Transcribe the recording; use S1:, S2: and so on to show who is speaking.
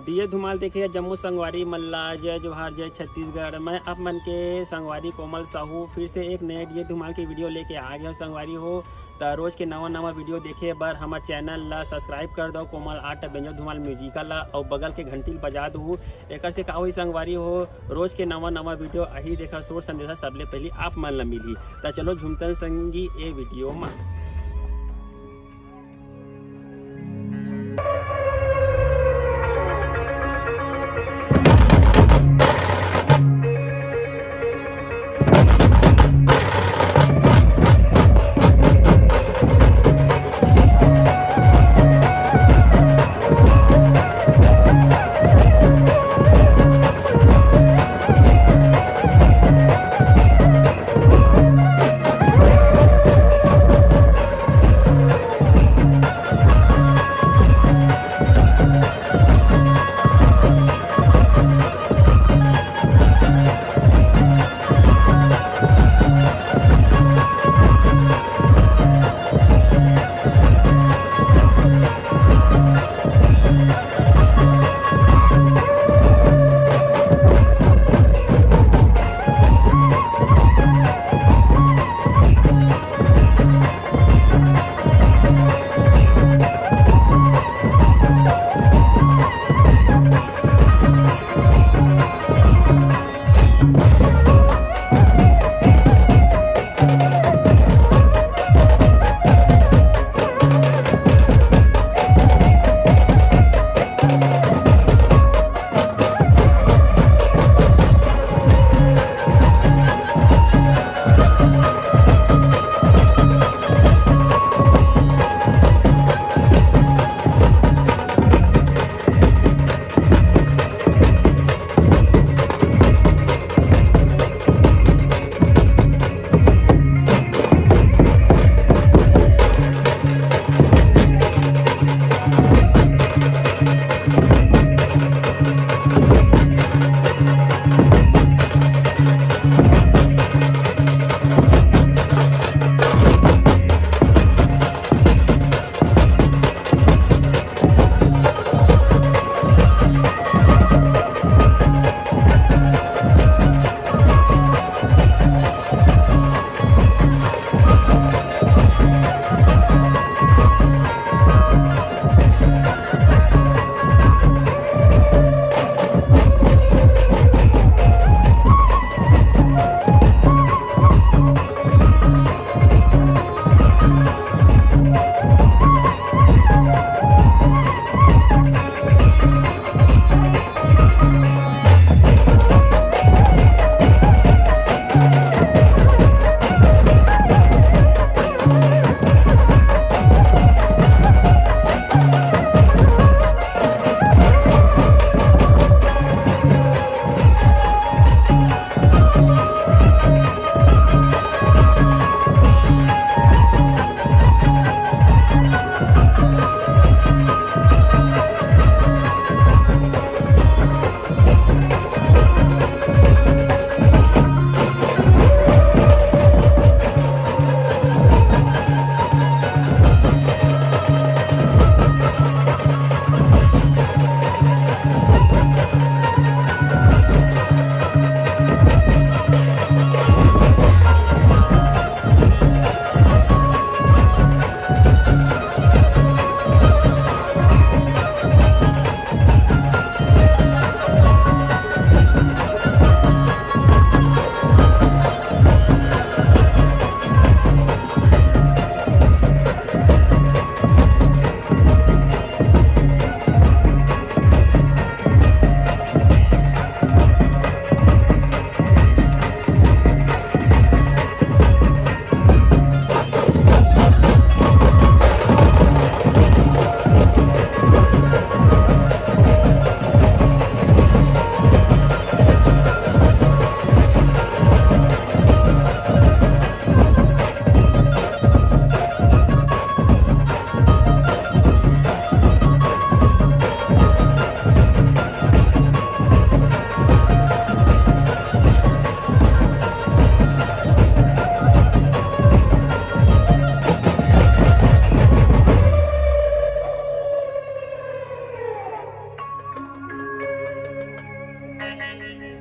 S1: दिए धुमाल देखिए जम्मू संगवारी मल्ला जय जोहार जय छत्तीसगढ़। मैं आप मन के संगवारी कोमल साहू फिर से एक नए दिए धुमाल की वीडियो लेके आ गया संगवारी हो। तो रोज के नवा वीडियो देखे बर हमारे चैनल ला सब्सक्राइब कर दो कोमल आर्ट बेंजो धुमाल म्यूजिकल ला और बगल के घंटी बजा दू। एक से का हुई संगवारी हो रोज के नवा वीडियो अही देखा सोर संदेशा सबले पहले आप मन ला मिली। तो चलो झुमतन संगी ए वीडियो में।